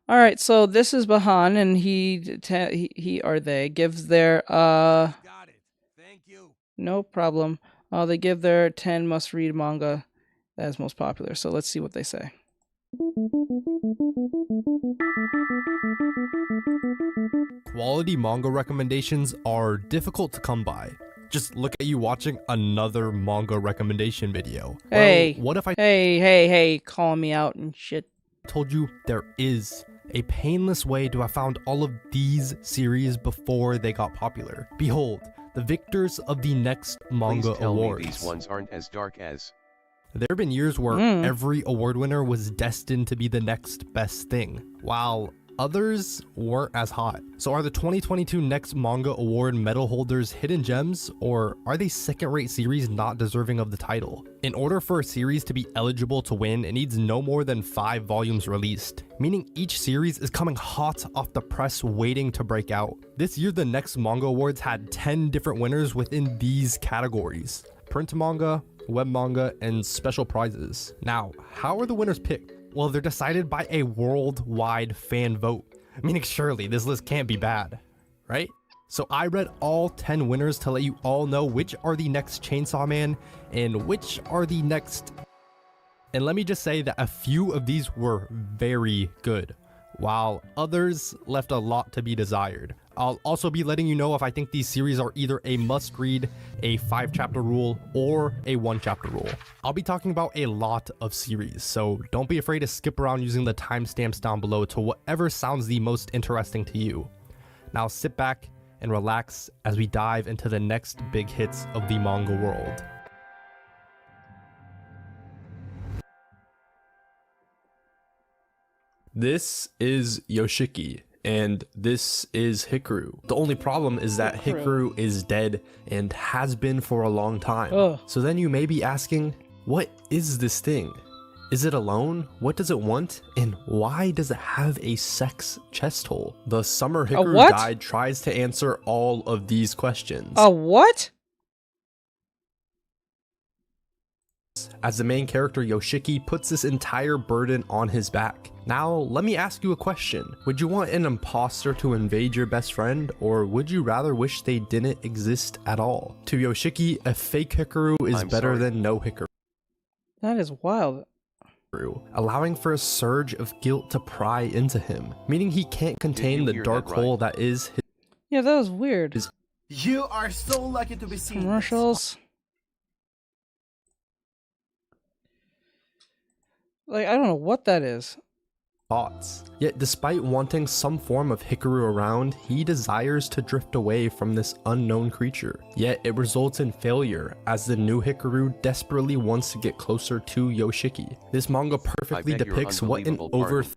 All right, so this is Bahan, and he or they gives their Got it. Thank you. no problem. They give their 10 must-read manga that is most popular. So let's see what they say. Quality manga recommendations are difficult to come by. Just look at you watching another manga recommendation video. Hey, well, what if I hey, calling me out and shit. told you there is a painless way to have found all of these series before they got popular? Behold, the victors of the next manga Please tell awards. me these ones aren't as dark as. There have been years where every award winner was destined to be the next best thing, while others weren't as hot. So are the 2022 Next Manga Award medal holders hidden gems, or are they second-rate series not deserving of the title? In order for a series to be eligible to win, it needs no more than 5 volumes released, meaning each series is coming hot off the press waiting to break out. This year, the Next Manga Awards had 10 different winners within these categories: print manga, web manga, and special prizes. Now, how are the winners picked? Well, they're decided by a worldwide fan vote. Meaning, surely this list can't be bad, right? So I read all 10 winners to let you all know which are the next Chainsaw Man and which are the next. And let me just say that a few of these were very good, while others left a lot to be desired. I'll also be letting you know if I think these series are either a must-read, a 5-chapter rule, or a 1-chapter rule. I'll be talking about a lot of series, so don't be afraid to skip around using the timestamps down below to whatever sounds the most interesting to you. Now sit back and relax as we dive into the next big hits of the manga world. This is Yoshiki, and this is Hikaru. The only problem is that Hikaru is dead and has been for a long time. Ugh. So then you may be asking, what is this thing? Is it alone? What does it want? And why does it have a sex chest hole? The summer Hikaru what? Guide tries to answer all of these questions. A what? As the main character Yoshiki puts this entire burden on his back. Now, let me ask you a question. Would you want an imposter to invade your best friend, or would you rather wish they didn't exist at all? To Yoshiki, a fake Hikaru is better than no Hikaru. That is wild. Allowing for a surge of guilt to pry into him, meaning he can't contain the dark hole that is his. Yeah, that was weird. You are so lucky to be seen. Commercials. Like, I don't know what that is. Thoughts. Yet despite wanting some form of Hikaru around, he desires to drift away from this unknown creature. Yet it results in failure, as the new Hikaru desperately wants to get closer to Yoshiki. This manga perfectly depicts what an overthinker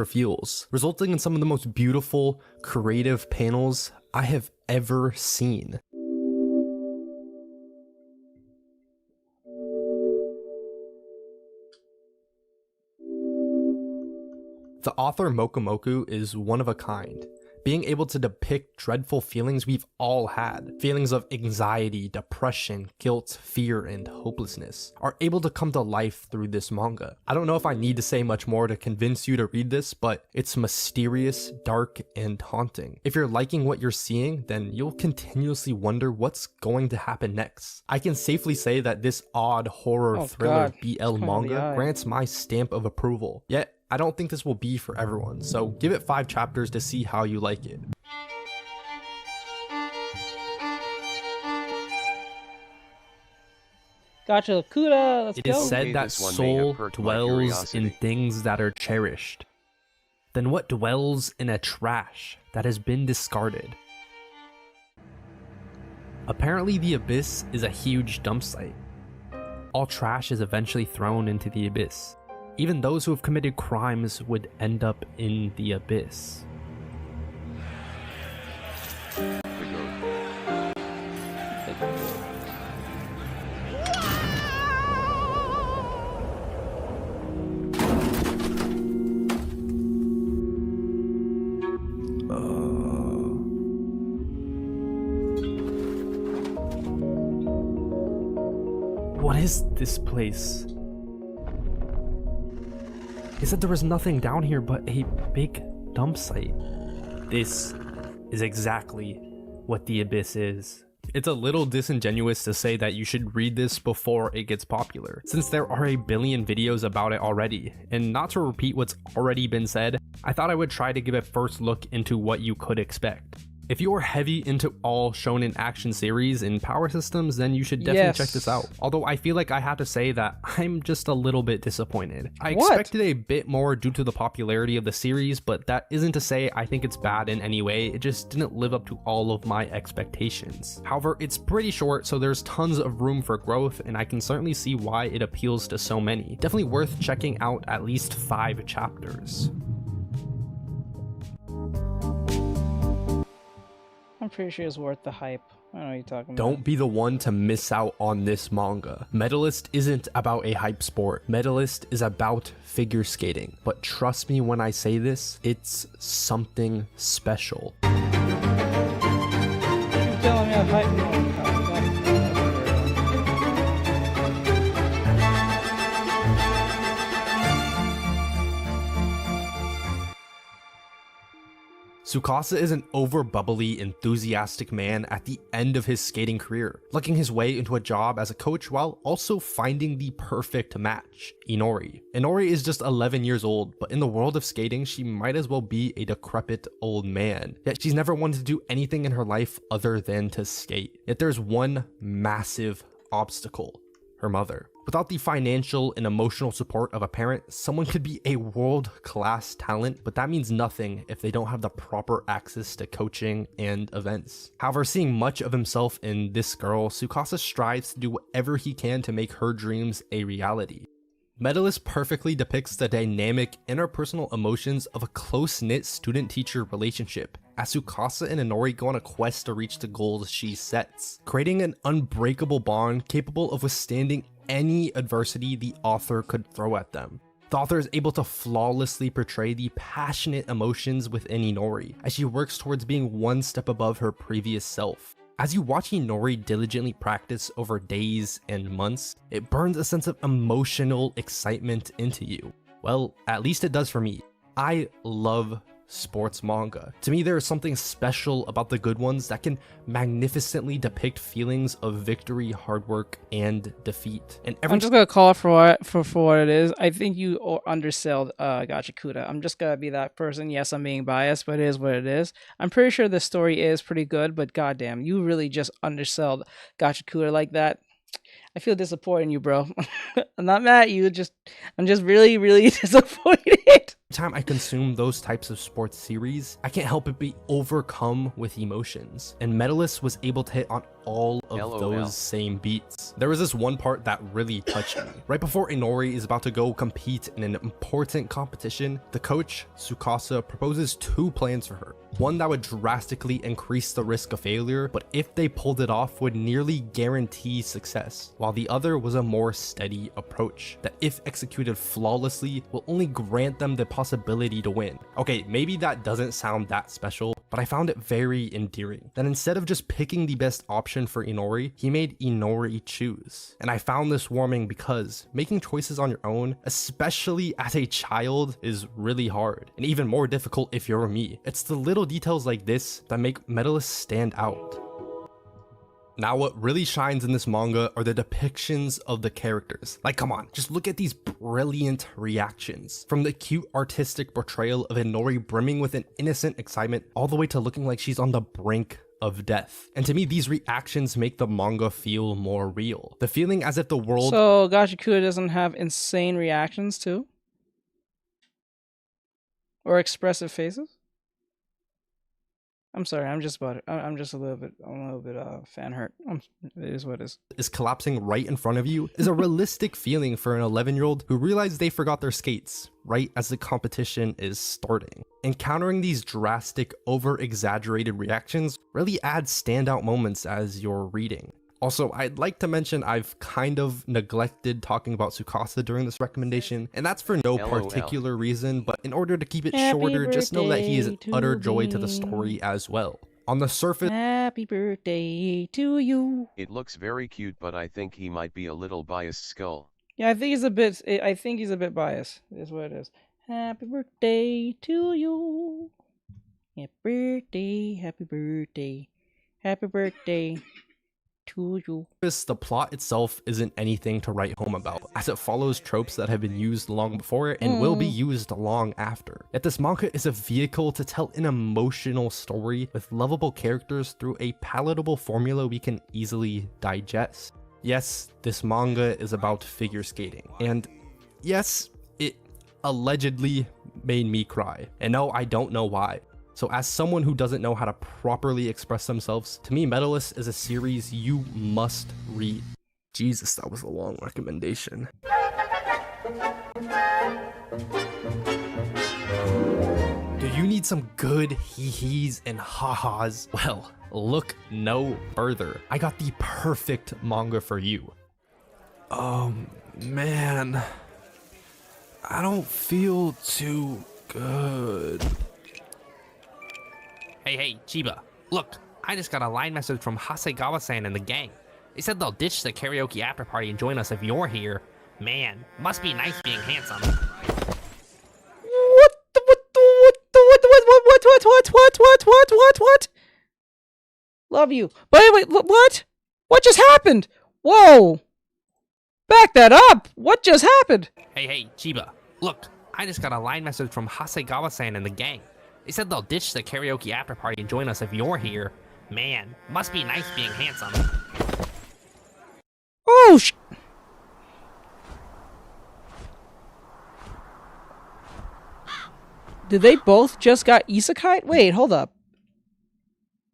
feels, resulting in some of the most beautiful, creative panels I have ever seen. The author Mokomoku is one of a kind, being able to depict dreadful feelings we've all had. Feelings of anxiety, depression, guilt, fear, and hopelessness are able to come to life through this manga. I don't know if I need to say much more to convince you to read this, but it's mysterious, dark, and haunting. If you're liking what you're seeing, then you'll continuously wonder what's going to happen next. I can safely say that this odd horror thriller BL manga grants my stamp of approval. Yet, I don't think this will be for everyone, so give it 5 chapters to see how you like it. Gotcha, Kuda, let's It go. is said that soul dwells in things that are cherished. Then what dwells in a trash that has been discarded? Apparently the abyss is a huge dump site. All trash is eventually thrown into the abyss. Even those who have committed crimes would end up in the abyss. What is this place? He said there was nothing down here but a big dump site. This is exactly what the Abyss is. It's a little disingenuous to say that you should read this before it gets popular, since there are a billion videos about it already. And not to repeat what's already been said, I thought I would try to give a first look into what you could expect. If you are heavy into all shonen action series and power systems, then you should definitely check this out. Although I feel like I have to say that I'm just a little bit disappointed. I expected a bit more due to the popularity of the series, but that isn't to say I think it's bad in any way. It just didn't live up to all of my expectations. However, it's pretty short, so there's tons of room for growth, and I can certainly see why it appeals to so many. Definitely worth checking out at least 5 chapters. I'm pretty sure it's worth the hype. I don't know what you're talking about. Don't be the one to miss out on this manga. Medalist isn't about a hype sport. Medalist is about figure skating. But trust me when I say this, it's something special. You're telling me I'm hype. Tsukasa is an over-bubbly, enthusiastic man at the end of his skating career, lucking his way into a job as a coach while also finding the perfect match, Inori. Inori is just 11 years old, but in the world of skating, she might as well be a decrepit old man. Yet she's never wanted to do anything in her life other than to skate. Yet there's one massive obstacle: her mother. Without the financial and emotional support of a parent, someone could be a world-class talent, but that means nothing if they don't have the proper access to coaching and events. However, seeing much of himself in this girl, Tsukasa strives to do whatever he can to make her dreams a reality. Medalist perfectly depicts the dynamic interpersonal emotions of a close-knit student-teacher relationship, as Tsukasa and Inori go on a quest to reach the goals she sets, creating an unbreakable bond capable of withstanding any adversity the author could throw at them. The author is able to flawlessly portray the passionate emotions within Inori as she works towards being one step above her previous self. As you watch Inori diligently practice over days and months, it burns a sense of emotional excitement into you. Well, at least it does for me. I love sports manga. To me, there is something special about the good ones that can magnificently depict feelings of victory, hard work, and defeat. And I'm just gonna call it for what it is. I think you undersell Gachikuta. I'm just gonna be that person. Yes, I'm being biased, but it is what it is. I'm pretty sure the story is pretty good, but goddamn, you really just undersell Gachikuta like that. I feel disappointed in you, bro. I'm not mad at you. I'm just really, really disappointed. Time I consume those types of sports series, I can't help but be overcome with emotions. And Medalist was able to hit on all of those same beats. There was this one part that really touched me. Right before Inori is about to go compete in an important competition, the coach, Tsukasa, proposes 2 plans for her. One that would drastically increase the risk of failure, but if they pulled it off would nearly guarantee success, while the other was a more steady approach that if executed flawlessly will only grant them the possibility to win. Okay, maybe that doesn't sound that special, but I found it very endearing that instead of just picking the best option for Inori, he made Inori choose. And I found this warming because making choices on your own, especially as a child, is really hard, and even more difficult if you're me. It's the little details like this that make Medalist stand out. Now, what really shines in this manga are the depictions of the characters. Like, come on, just look at these brilliant reactions. From the cute artistic portrayal of Inori brimming with an innocent excitement, all the way to looking like she's on the brink of death. And to me, these reactions make the manga feel more real. The feeling as if the world— So Gachikuta doesn't have insane reactions too? Or expressive faces? I'm sorry, I'm just a little bit fan hurt. It is what it is collapsing right in front of you is a realistic feeling for an 11-year-old who realized they forgot their skates right as the competition is starting. Encountering these drastic, over-exaggerated reactions really adds standout moments as you're reading. Also, I'd like to mention I've kind of neglected talking about Tsukasa during this recommendation, and that's for no particular reason, but in order to keep it shorter, just know that he is utter joy to the story as well. On the surface— Happy birthday to you. It looks very cute, but I think he might be a little biased. Skull. Yeah, I think he's a bit biased, is what it is. Happy birthday to you. Happy birthday, happy birthday, happy birthday to you. The plot itself isn't anything to write home about, as it follows tropes that have been used long before and will be used long after. Yet this manga is a vehicle to tell an emotional story with lovable characters through a palatable formula we can easily digest. Yes, this manga is about figure skating, and yes, it allegedly made me cry. And no, I don't know why. So as someone who doesn't know how to properly express themselves, to me Medalist is a series you must read. Jesus, that was a long recommendation. Do you need some good hee-hees and ha-has? Well, look no further. I got the perfect manga for you. Man, I don't feel too good. Hey, Chiba, look, I just got a line message from Hasegawa-san and the gang. They said they'll ditch the karaoke after party and join us if you're here. Man, must be nice being handsome. What? Love you. Wait, what? What just happened? Whoa! Back that up! What just happened? Hey, Chiba, look, I just got a line message from Hasegawa-san and the gang. They said they'll ditch the karaoke after party and join us if you're here. Man, must be nice being handsome. Oh, Did they both just got isekai? Wait, hold up.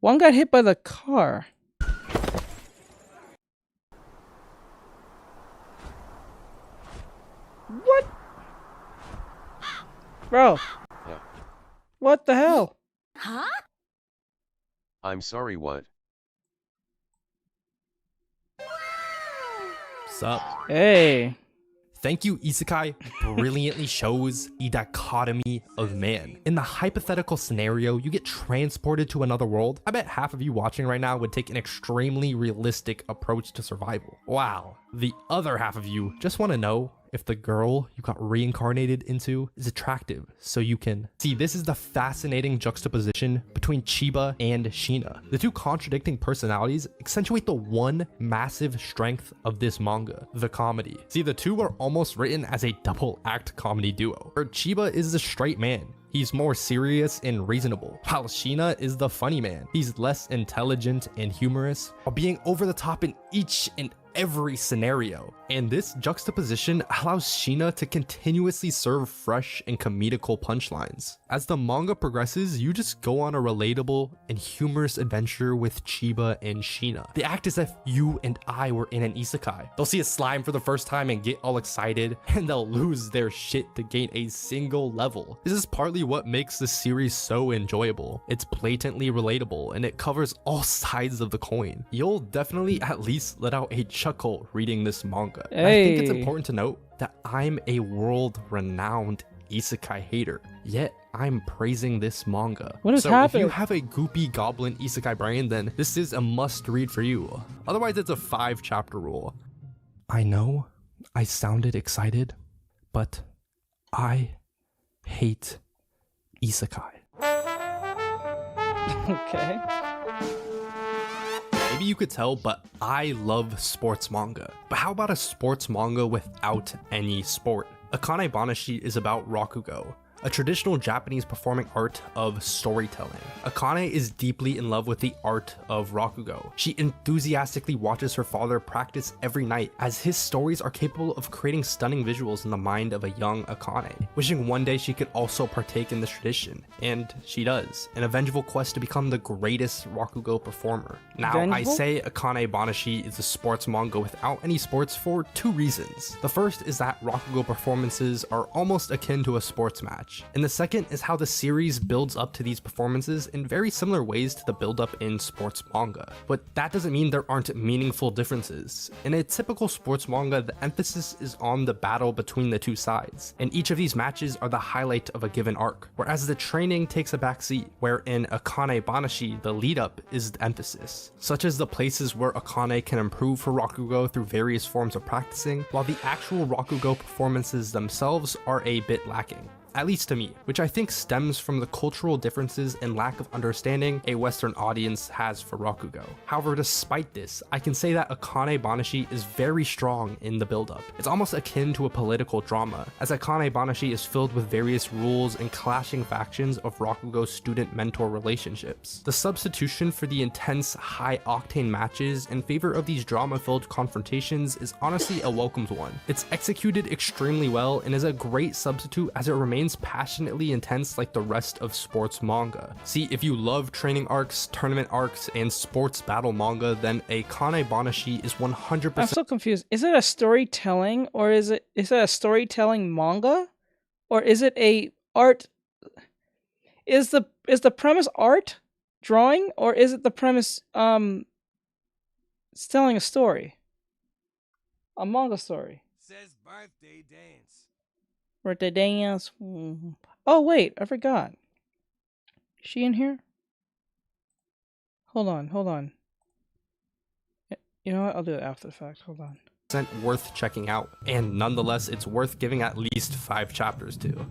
One got hit by the car. What? Bro. Yeah. What the hell? Huh? I'm sorry, what? Sup? Hey. Thank You Isekai brilliantly shows the dichotomy of man. In the hypothetical scenario, you get transported to another world. I bet half of you watching right now would take an extremely realistic approach to survival. Wow. The other half of you just want to know if the girl you got reincarnated into is attractive, so you can see. This is the fascinating juxtaposition between Chiba and Shina. The two contradicting personalities accentuate the one massive strength of this manga, the comedy. See, the two are almost written as a double act comedy duo, where Chiba is the straight man. He's more serious and reasonable, while Shina is the funny man. He's less intelligent and humorous, while being over the top in each and every scenario. And this juxtaposition allows Shina to continuously serve fresh and comedical punchlines. As the manga progresses, you just go on a relatable and humorous adventure with Chiba and Shina. They act as if you and I were in an isekai. They'll see a slime for the first time and get all excited, and they'll lose their shit to gain a single level. This is partly what makes the series so enjoyable. It's blatantly relatable, and it covers all sides of the coin. You'll definitely at least let out a chuckle reading this manga. Hey. And I think it's important to note that I'm a world-renowned isekai hater, yet I'm praising this manga. What is so happening? If you have a goopy goblin isekai brain, then this is a must-read for you. Otherwise, it's a 5-chapter rule. I know I sounded excited, but I hate isekai. Okay. Maybe you could tell, but I love sports manga. But how about a sports manga without any sport? Akane Banashi is about Rakugo, a traditional Japanese performing art of storytelling. Akane is deeply in love with the art of Rakugo. She enthusiastically watches her father practice every night, as his stories are capable of creating stunning visuals in the mind of a young Akane, wishing one day she could also partake in this tradition. And she does, in a vengeful quest to become the greatest Rakugo performer. Now, I Vengeful? say Akane Banashi is a sports manga without any sports for 2 reasons. The first is that Rakugo performances are almost akin to a sports match. And the second is how the series builds up to these performances in very similar ways to the build-up in sports manga. But that doesn't mean there aren't meaningful differences. In a typical sports manga, the emphasis is on the battle between the two sides, and each of these matches are the highlight of a given arc, whereas the training takes a backseat, where in Akane Banashi, the lead-up is the emphasis, such as the places where Akane can improve her Rakugo through various forms of practicing, while the actual Rakugo performances themselves are a bit lacking. at least to me, which I think stems from the cultural differences and lack of understanding a Western audience has for Rakugo. However, despite this, I can say that Akane Banashi is very strong in the build-up. It's almost akin to a political drama, as Akane Banashi is filled with various rules and clashing factions of Rakugo's student-mentor relationships. The substitution for the intense, high-octane matches in favor of these drama-filled confrontations is honestly a welcomed one. It's executed extremely well and is a great substitute as it remains passionately intense like the rest of sports manga. See, if you love training arcs, tournament arcs, and sports battle manga, then Akane Banashi is 100%. I'm so confused. Is it a storytelling, or is it a storytelling manga, or is it a art? Is the premise art drawing, or is it the premise it's telling a story, a manga story? Says birthday dance. Birthday dance. Oh wait, I forgot. Is she in here? Hold on. You know what? I'll do it after the fact. Hold on. Worth checking out, and nonetheless, it's worth giving at least 5 chapters to.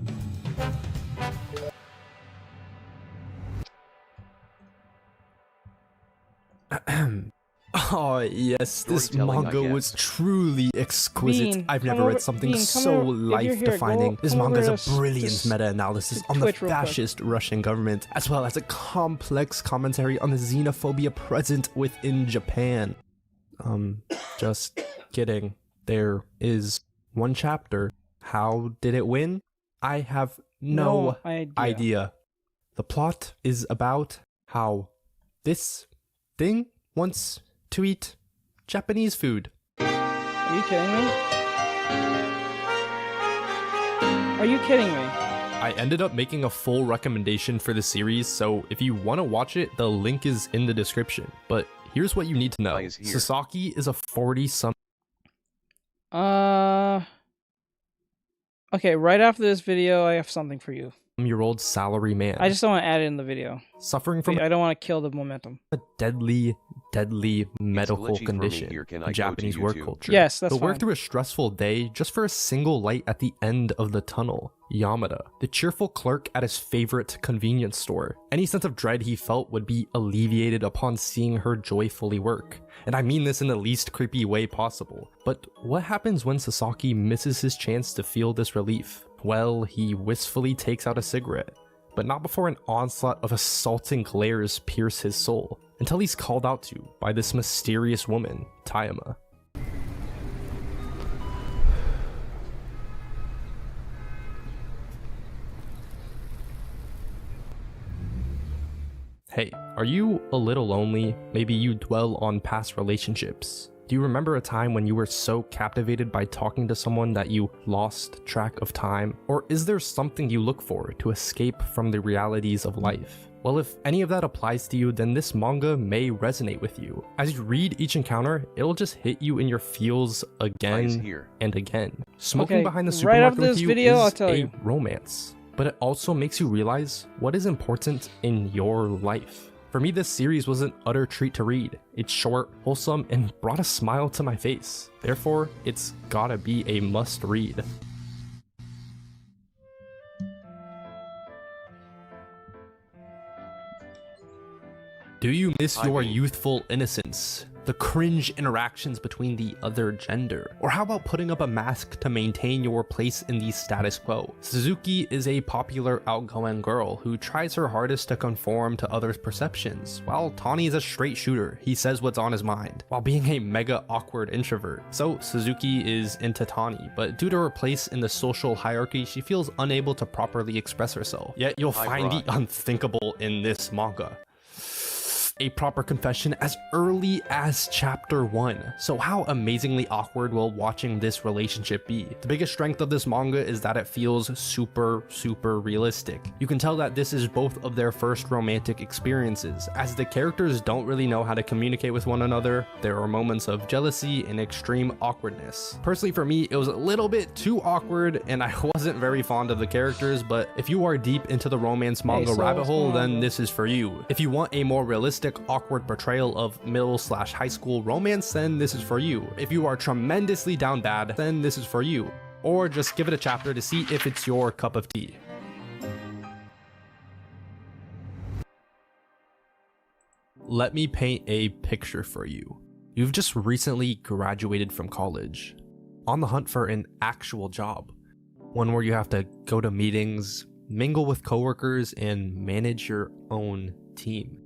Oh yes, this manga was truly exquisite. Bean, I've come never over- read something Bean, come so over- if you're here, life-defining. This come manga is over a to brilliant this- meta-analysis to on the Twitch real quick. fascist Russian government, as well as a complex commentary on the xenophobia present within Japan. Just kidding. There is one chapter. How did it win? I have no idea. The plot is about how this thing wants to eat Japanese food. Are you kidding me? Are you kidding me? I ended up making a full recommendation for the series, so if you want to watch it, the link is in the description. But here's what you need to know. Eyes here. Sasaki is a 40-some Okay, right after this video, I have something for you. year old salary man I just don't want to add it in the video. suffering from I don't want to kill the momentum. a deadly medical glitchy for me condition here. Can I in go Japanese to work YouTube? culture. Yes, that's He'll work fine. through a stressful day just for a single light at the end of the tunnel. Yamada, the cheerful clerk at his favorite convenience store. Any sense of dread he felt would be alleviated upon seeing her joyfully work. And I mean this in the least creepy way possible. But what happens when Sasaki misses his chance to feel this relief? Well, he wistfully takes out a cigarette, but not before an onslaught of assaulting glares pierce his soul, until he's called out to by this mysterious woman, Tayama. Hey, are you a little lonely? Maybe you dwell on past relationships. Do you remember a time when you were so captivated by talking to someone that you lost track of time? Or is there something you look for to escape from the realities of life? Well, if any of that applies to you, then this manga may resonate with you. As you read each encounter, it'll just hit you in your feels Eyes again here. and again. Smoking Okay, behind the right supermarket after with this you video, I'll is tell a you. romance, but it also makes you realize what is important in your life. For me, this series was an utter treat to read. It's short, wholesome, and brought a smile to my face. Therefore, it's gotta be a must read. Do you miss I your mean- youthful innocence? The cringe interactions between the other gender? Or how about putting up a mask to maintain your place in the status quo? Suzuki is a popular outgoing girl who tries her hardest to conform to others' perceptions, while Tani is a straight shooter. He says what's on his mind, while being a mega awkward introvert. So Suzuki is into Tani, but due to her place in the social hierarchy, she feels unable to properly express herself. Yet you'll Hi, find the Rod. unthinkable in this manga. A proper confession as early as chapter 1. So how amazingly awkward will watching this relationship be? The biggest strength of this manga is that it feels super realistic. You can tell that this is both of their first romantic experiences, as the characters don't really know how to communicate with one another. There are moments of jealousy and extreme awkwardness. Personally for me, it was a little bit too awkward and I wasn't very fond of the characters, but if you are deep into the romance manga so rabbit what's hole, going on, then bro? this is for you. If you want a more realistic, awkward portrayal of middle/high school romance, then this is for you. If you are tremendously down bad, then this is for you. Or just give it a chapter to see if it's your cup of tea. let me paint a picture for you. You've just recently graduated from college, on the hunt for an actual job, one where you have to go to meetings, mingle with coworkers, and manage your own team.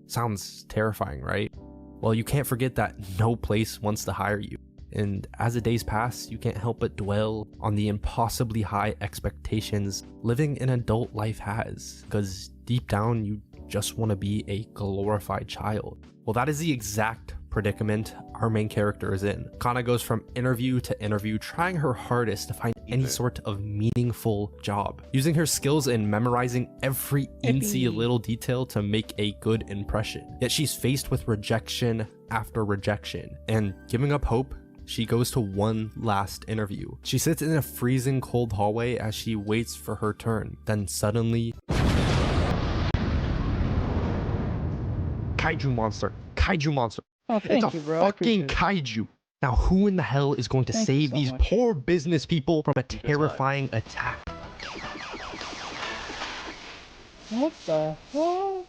Sounds terrifying, right? Well, you can't forget that no place wants to hire you. And as the days pass, you can't help but dwell on the impossibly high expectations living an adult life has, because deep down you just want to be a glorified child. Well, that is the exact predicament our main character is in. Kana goes from interview to interview, trying her hardest to find any sort of meaningful job, using her skills in memorizing every incy little detail to make a good impression. Yet she's faced with rejection after rejection, and giving up hope, she goes to one last interview. She sits in a freezing cold hallway as she waits for her turn. Then suddenly, kaiju monster, kaiju monster. Oh, thank It's you, a bro. I fucking appreciate it. kaiju. Now, who in the hell is going to Thank you save so these much. poor business people from a terrifying attack? What the hell?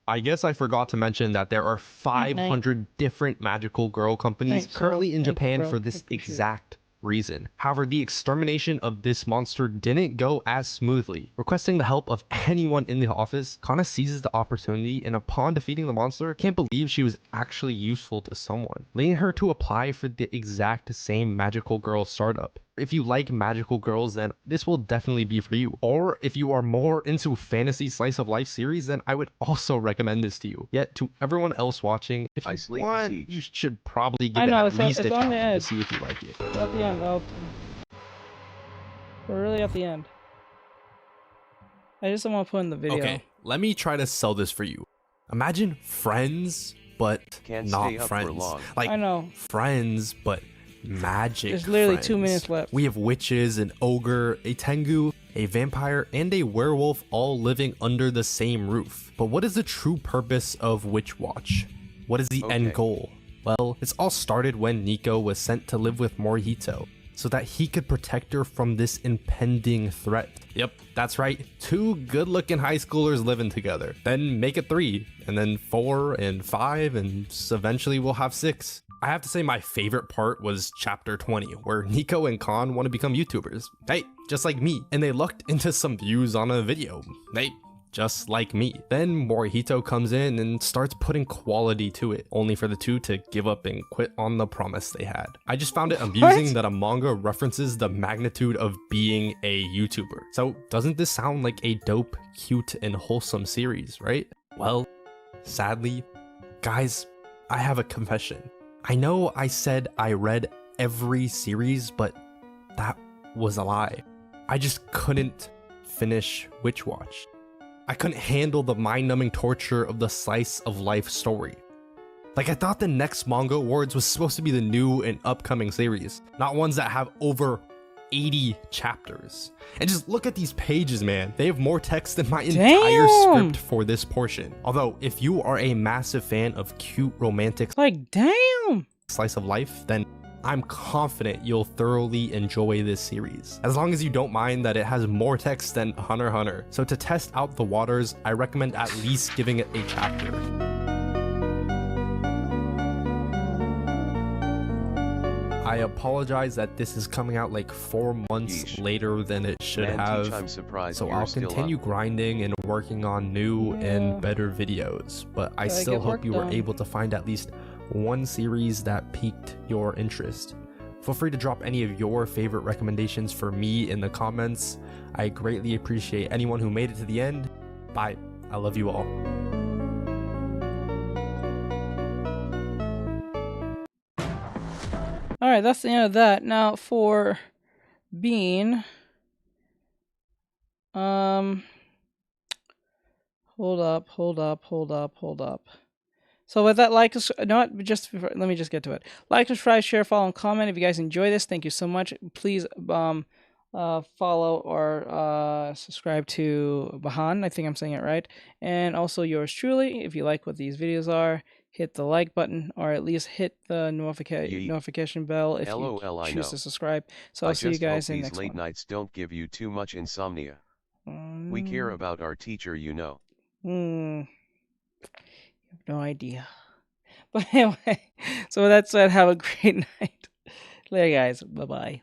I guess I forgot to mention that there are 500 different magical girl companies Thanks, currently in bro. Japan Thanks, for bro. this I appreciate it. exact reason. However, the extermination of this monster didn't go as smoothly. Requesting the help of anyone in the office, Kana seizes the opportunity, and upon defeating the monster, can't believe she was actually useful to someone, leading her to apply for the exact same magical girl startup. If you like magical girls, then this will definitely be for you. Or if you are more into fantasy slice of life series, then I would also recommend this to you. Yet to everyone else watching, if I you sleep want, teach. you should probably give I it know, at it's least a on the try to edge. see if you like it. It's at the end. We're really at the end. I just don't want to put in the video. Okay, let me try to sell this for you. Imagine Friends, but Can't not stay up for friends. long. Like I know. Friends, but magic. There's literally friends. 2 minutes left. We have witches, an ogre, a tengu, a vampire, and a werewolf all living under the same roof. But what is the true purpose of Witch Watch? What is the end Okay. goal? Well, it's all started when Nico was sent to live with Morihito, so that he could protect her from this impending threat. Yep, that's right. 2 good-looking high schoolers living together. Then make it 3, and then 4 and 5, and eventually we'll have 6. I have to say my favorite part was chapter 20, where Nico and Khan want to become YouTubers. Hey, just like me. And they lucked into some views on a video. Hey, just like me. Then Morihito comes in and starts putting quality to it, only for the 2 to give up and quit on the promise they had. I just found it amusing that a manga references the magnitude of being a YouTuber. So doesn't this sound like a dope, cute, and wholesome series, right? Well, sadly, guys, I have a confession. I know I said I read every series, but that was a lie. I just couldn't finish Witch Watch. I couldn't handle the mind-numbing torture of the slice of life story. Like, I thought the next Manga Awards was supposed to be the new and upcoming series, not ones that have over 80 chapters. And just look at these pages, man. They have more text than my entire script for this portion. Although, if you are a massive fan of cute romantic Like, damn. slice of life, then I'm confident you'll thoroughly enjoy this series, as long as you don't mind that it has more text than Hunter x Hunter. So to test out the waters, I recommend at least giving it a chapter. I apologize that this is coming out like 4 months Yeesh. later than it should Man, have. teach, I'm surprised So you're I'll still continue up. grinding and working on new Yeah. and better videos, but I Gotta still get hope work you were done. able to find at least one series that piqued your interest. Feel free to drop any of your favorite recommendations for me in the comments. I greatly appreciate anyone who made it to the end. Bye. I love you all. All right, that's the end of that. Now for Bean. Hold up. So with that, like, not just let me just get to it. Like, subscribe, share, follow, and comment if you guys enjoy this. Thank you so much. Please follow or subscribe to Bahan. I think I'm saying it right. And also yours truly. If you like what these videos are, hit the like button or at least hit the notification bell if LOL, I you choose know. to subscribe. So I'll I see you just guys hope in the these next late one. nights don't give you too much insomnia. We care about our teacher, you know. Hmm. No idea. But anyway, so with that said, have a great night. Later, guys. Bye bye.